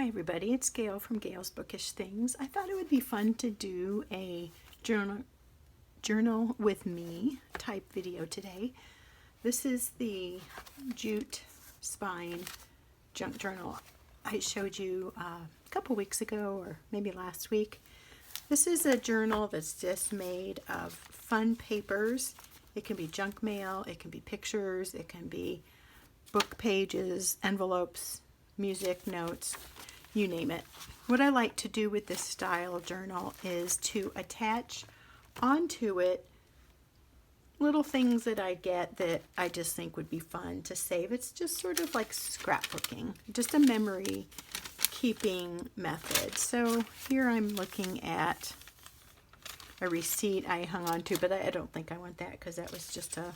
Hi everybody, it's Gail from Gail's Bookish Things. I thought it would be fun to do a journal with me type video today. This is the jute spine junk journal I showed you a couple weeks ago, or maybe last week. This is a journal that's just made of fun papers. It can be junk mail, it can be pictures, it can be book pages, envelopes, music, notes, you name it. What I like to do with this style journal is to attach onto it little things that I get that I just think would be fun to save. It's just sort of like scrapbooking, just a memory keeping method. So here I'm looking at a receipt I hung on to, but I don't think I want that because that was just a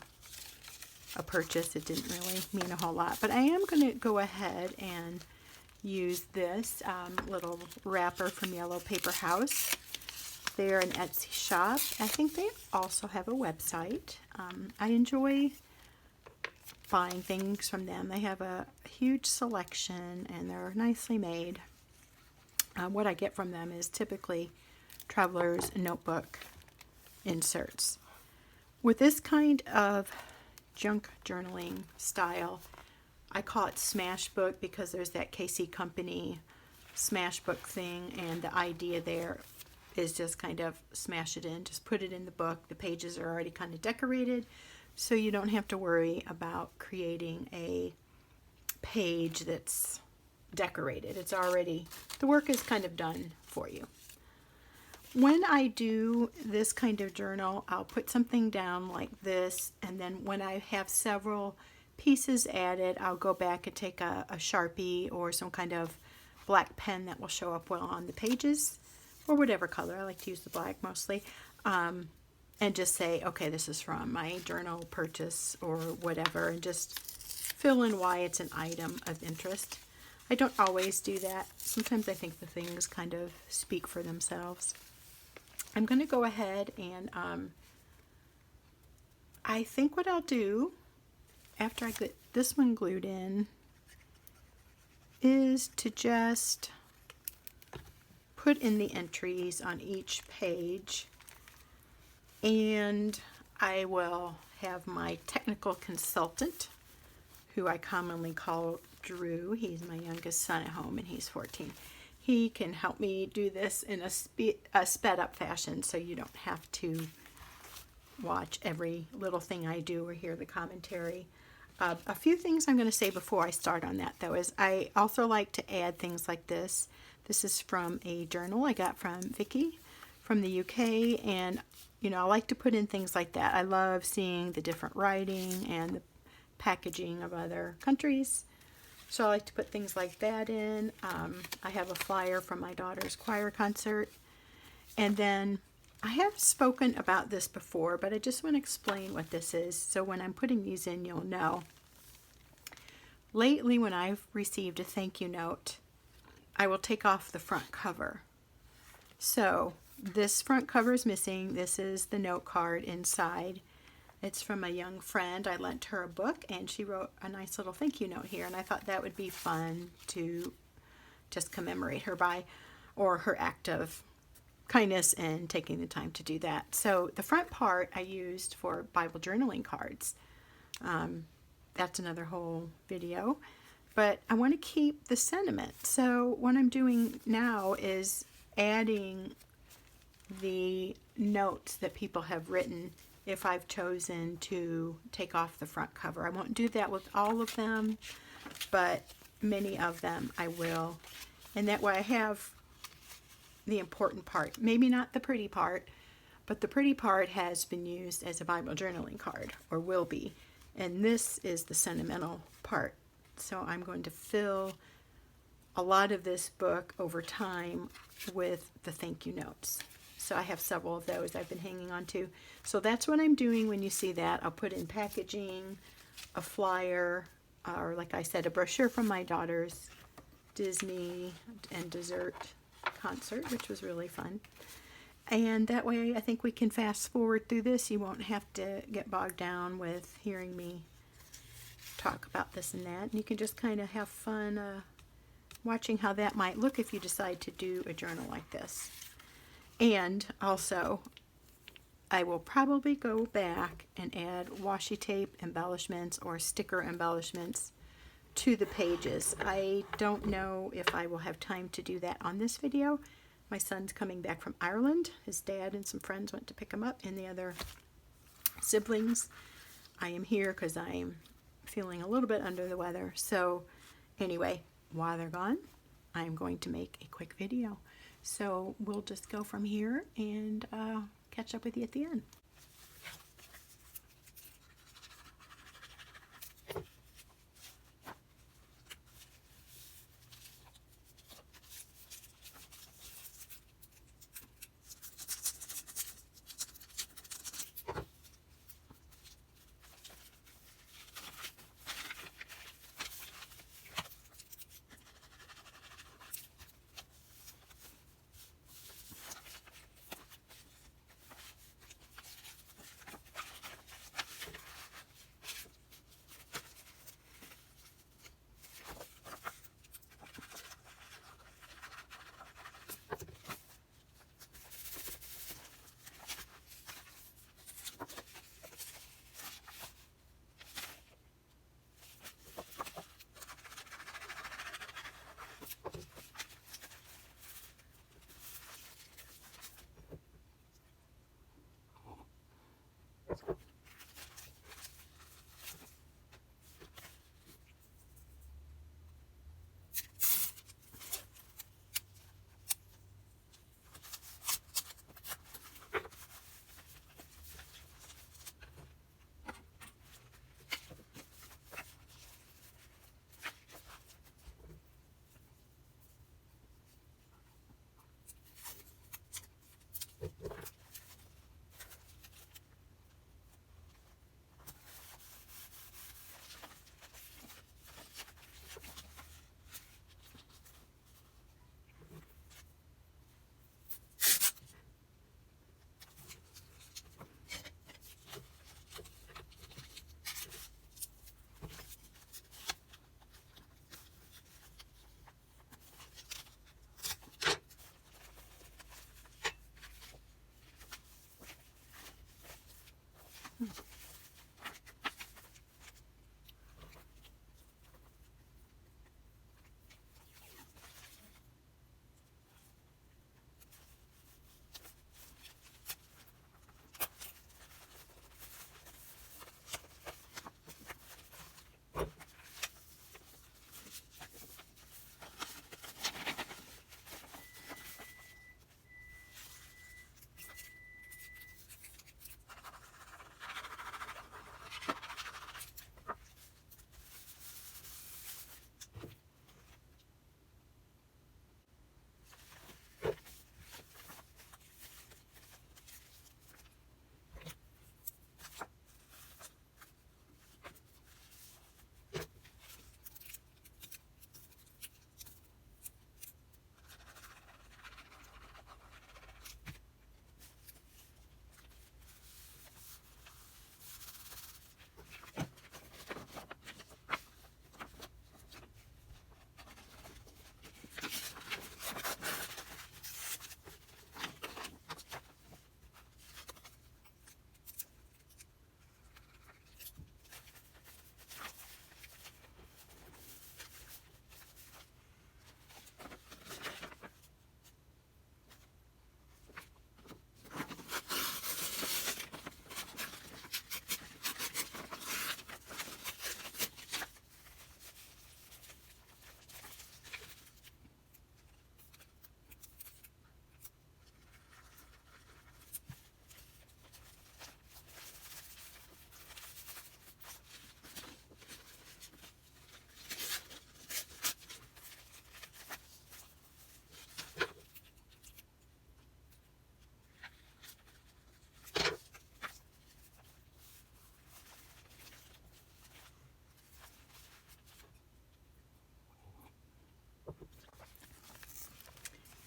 purchase. It didn't really mean a whole lot, but I am going to go ahead and use this little wrapper from Yellow Paper House. They're an Etsy shop. I think they also have a website. I enjoy buying things from them. They have a huge selection and they're nicely made. What I get from them is typically traveler's notebook inserts. With this kind of junk journaling style, I call it smash book because there's that KC Company smash book thing, and the idea there is just kind of smash it in, just put it in the book. The pages are already kind of decorated, so you don't have to worry about creating a page that's decorated. It's already, the work is kind of done for you. When I do this kind of journal, I'll put something down like this, and then when I have several pieces added, I'll go back and take a Sharpie or some kind of black pen that will show up well on the pages, or whatever color. I like to use the black mostly, and just say, okay, this is from my journal purchase or whatever, and just fill in why it's an item of interest. I don't always do that. Sometimes I think the things kind of speak for themselves. I'm going to go ahead and I think what I'll do after I get this one glued in is to just put in the entries on each page, and I will have my technical consultant, who I commonly call Drew. He's my youngest son at home and he's 14. He can help me do this in a sped up fashion, so you don't have to watch every little thing I do or hear the commentary. A few things I'm going to say before I start on that, though, is I also like to add things like this. This is from a journal I got from Vicky from the UK, and I like to put in things like that. I love seeing the different writing and the packaging of other countries. So I like to put things like that in. I have a flyer from my daughter's choir concert. And then I have spoken about this before, but I just want to explain what this is. So when I'm putting these in, you'll know. Lately, when I've received a thank you note, I will take off the front cover. So this front cover is missing. This is the note card inside. It's from a young friend. I lent her a book, and she wrote a nice little thank you note here, and I thought that would be fun to just commemorate her by, or her act of kindness and taking the time to do that. So the front part I used for Bible journaling cards. That's another whole video, but I want to keep the sentiment. So what I'm doing now is adding the notes that people have written if I've chosen to take off the front cover. I won't do that with all of them, but many of them I will. And that way I have the important part. Maybe not the pretty part, but the pretty part has been used as a Bible journaling card, or will be. And this is the sentimental part. So I'm going to fill a lot of this book over time with the thank you notes. So I have several of those I've been hanging on to. So that's what I'm doing when you see that. I'll put in packaging, a flyer, or like I said, a brochure from my daughter's Disney and dessert concert, which was really fun. And that way I think we can fast forward through this. You won't have to get bogged down with hearing me talk about this and that. And you can just kind of have fun watching how that might look if you decide to do a journal like this. And also, I will probably go back and add washi tape embellishments or sticker embellishments to the pages. I don't know if I will have time to do that on this video. My son's coming back from Ireland. His dad and some friends went to pick him up, and the other siblings. I am here because I'm feeling a little bit under the weather. So anyway, while they're gone, I'm going to make a quick video. So we'll just go from here and catch up with you at the end.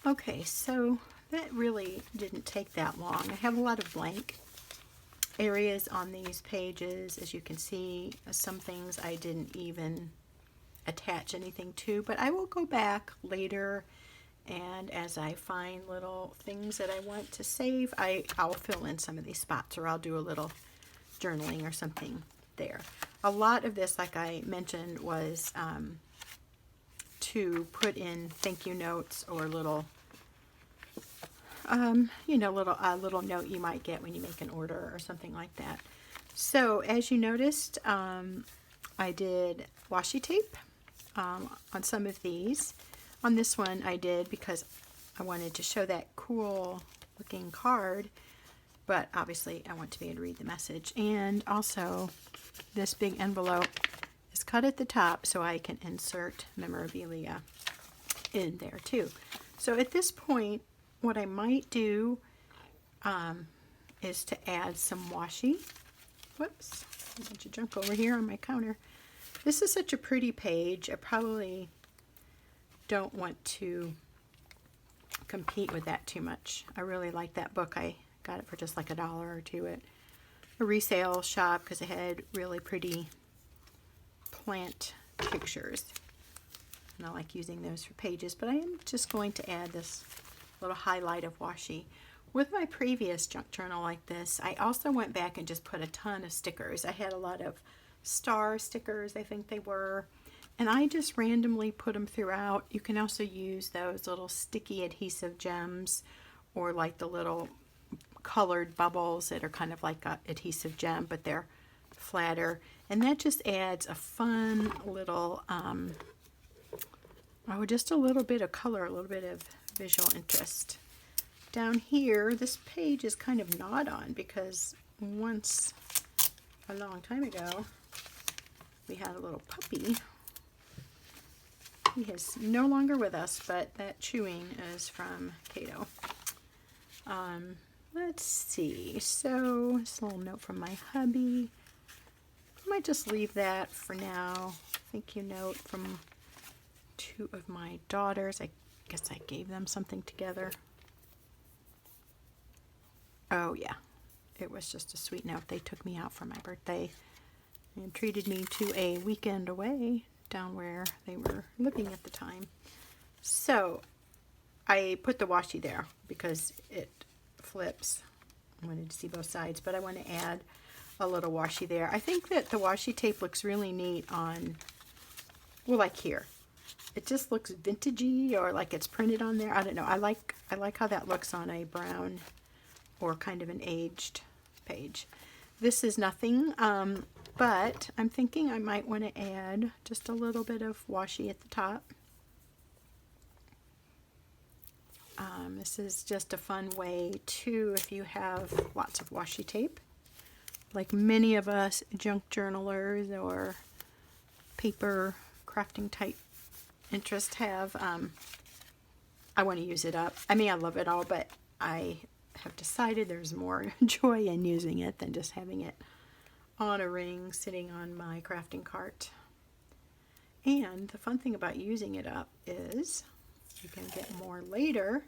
Okay, so that really didn't take that long. I have a lot of blank areas on these pages. As you can see, some things I didn't even attach anything to, but I will go back later, and as I find little things that I want to save, I'll fill in some of these spots, or I'll do a little journaling or something there. A lot of this, like I mentioned, was to put in thank you notes or little little note you might get when you make an order or something like that. So as you noticed, I did washi tape on some of these. On this one I did because I wanted to show that cool looking card, but obviously I want to be able to read the message. And also this big envelope is cut at the top so I can insert memorabilia in there too. So at this point, what I might do is to add some washi. Whoops, a bunch of junk over here on my counter. This is such a pretty page. I probably don't want to compete with that too much. I really like that book. I got it for just like $1 or $2 at a resale shop because it had really pretty plant pictures. And I like using those for pages, but I am just going to add this little highlight of washi. With my previous junk journal like this, I also went back and just put a ton of stickers. I had a lot of star stickers, I think they were, and I just randomly put them throughout. You can also use those little sticky adhesive gems, or like the little colored bubbles that are kind of like a adhesive gem, but they're flatter, and that just adds a fun little just a little bit of color, a little bit of visual interest. Down here, this page is kind of gnawed on because once, a long time ago, we had a little puppy. He is no longer with us, but that chewing is from Kato. Let's see. So, this little note from my hubby. I might just leave that for now. Thank you note from 2 of my daughters. I guess I gave them something together. Oh yeah, it was just a sweet note. They took me out for my birthday and treated me to a weekend away down where they were living at the time. So I put the washi there because it flips. I wanted to see both sides, but I want to add a little washi there. I think that the washi tape looks really neat on, well, like here. It just looks vintagey, or like it's printed on there. I don't know. I like how that looks on a brown or kind of an aged page. This is nothing, but I'm thinking I might want to add just a little bit of washi at the top. This is just a fun way too, if you have lots of washi tape, like many of us junk journalers or paper crafting type interest have. I want to use it up. I mean, I love it all, but I have decided there's more joy in using it than just having it on a ring sitting on my crafting cart. And the fun thing about using it up is you can get more later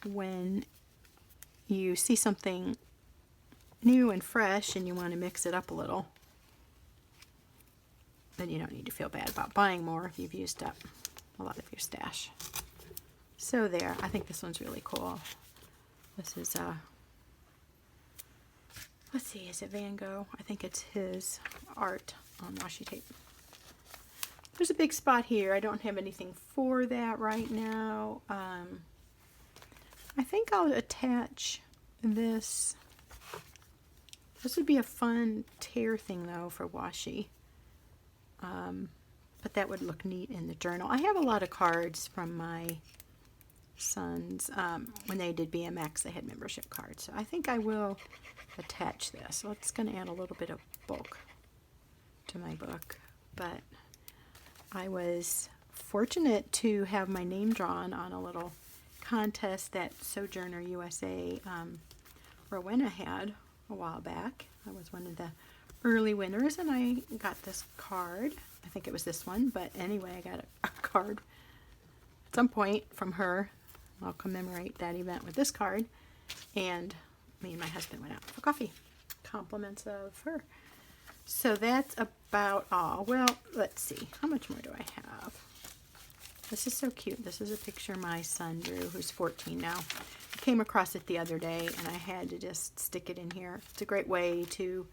when you see something new and fresh and you want to mix it up a little. Then you don't need to feel bad about buying more if you've used up a lot of your stash. So there, I think this one's really cool. This is let's see, is it Van Gogh? I think it's his art on washi tape. There's a big spot here. I don't have anything for that right now. I think I'll attach this. This would be a fun tear thing though for washi. But that would look neat in the journal. I have a lot of cards from my sons. When they did BMX, they had membership cards. So I think I will attach this. So it's going to add a little bit of bulk to my book. But I was fortunate to have my name drawn on a little contest that Sojourner USA Rowena had a while back. I was one of the early winners, and I got this card. I think it was this one, but anyway, I got a card at some point from her. I'll commemorate that event with this card, and me and my husband went out for coffee. Compliments of her. So that's about all. Well, let's see. How much more do I have? This is so cute. This is a picture my son drew, who's 14 now. I came across it the other day, and I had to just stick it in here. It's a great way to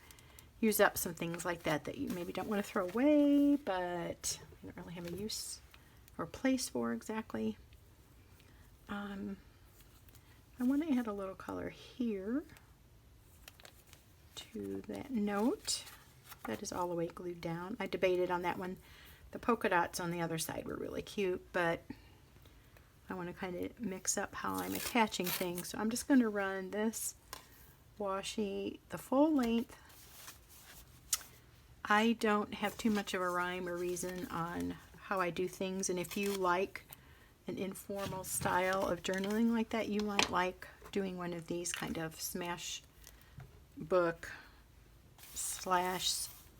use up some things like that that you maybe don't want to throw away, but you don't really have a use or place for exactly. I want to add a little color here to that note. That is all the way glued down. I debated on that one. The polka dots on the other side were really cute, but I want to kind of mix up how I'm attaching things. So I'm just going to run this washi the full length. I don't have too much of a rhyme or reason on how I do things, and if you like an informal style of journaling like that, you might like doing one of these kind of smash book /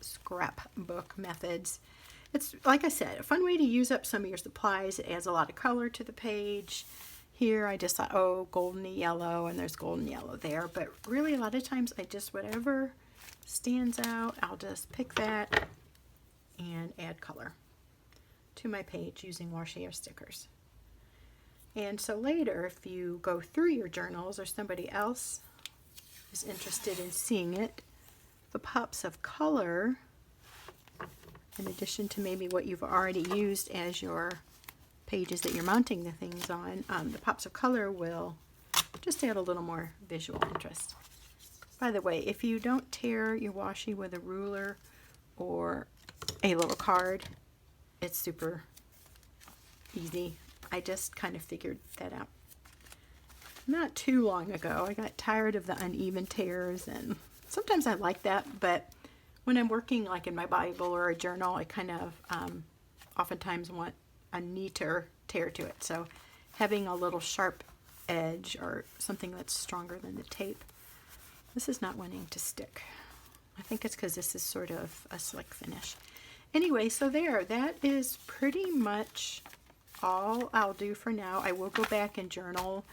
scrapbook methods. It's, like I said, a fun way to use up some of your supplies. It adds a lot of color to the page. Here I just thought, oh, goldeny yellow, and there's golden yellow there. But really, a lot of times I just, whatever stands out, I'll just pick that and add color to my page using washi or stickers. And so later, if you go through your journals or somebody else is interested in seeing it, the pops of color, in addition to maybe what you've already used as your pages that you're mounting the things on, the pops of color will just add a little more visual interest. By the way, if you don't tear your washi with a ruler or a little card, it's super easy. I just kind of figured that out not too long ago. I got tired of the uneven tears, and sometimes I like that, but when I'm working like in my Bible or a journal, I kind of oftentimes want a neater tear to it. So having a little sharp edge or something that's stronger than the tape. This is not wanting to stick. I think it's because this is sort of a slick finish. Anyway, so there, that is pretty much all I'll do for now. I will go back and journal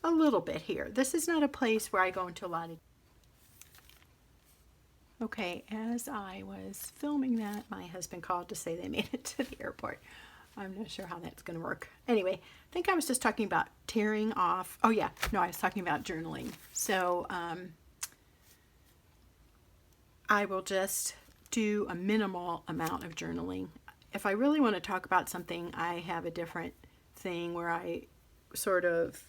a little bit here. This is not a place where I go into a lot of... Okay, as I was filming that, my husband called to say they made it to the airport. I'm not sure how that's going to work. Anyway, I think I was just talking about tearing off. Oh yeah, no, I was talking about journaling. So I will just do a minimal amount of journaling. If I really want to talk about something, I have a different thing where I sort of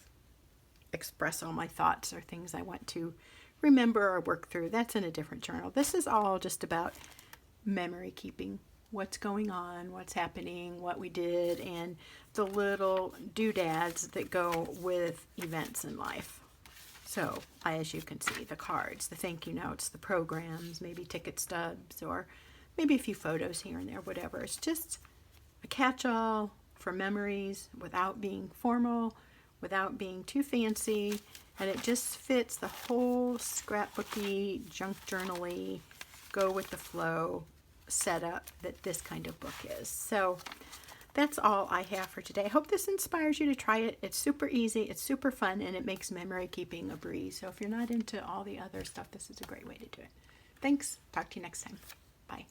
express all my thoughts or things I want to remember or work through. That's in a different journal. This is all just about memory keeping, what's going on, what's happening, what we did, and the little doodads that go with events in life. So, as you can see, the cards, the thank you notes, the programs, maybe ticket stubs, or maybe a few photos here and there, whatever. It's just a catch-all for memories without being formal, without being too fancy, and it just fits the whole scrapbooky, junk journal-y, go with the flow setup that this kind of book is. So that's all I have for today. I hope this inspires you to try it. It's super easy, it's super fun, and it makes memory keeping a breeze. So if you're not into all the other stuff, this is a great way to do it. Thanks. Talk to you next time. Bye.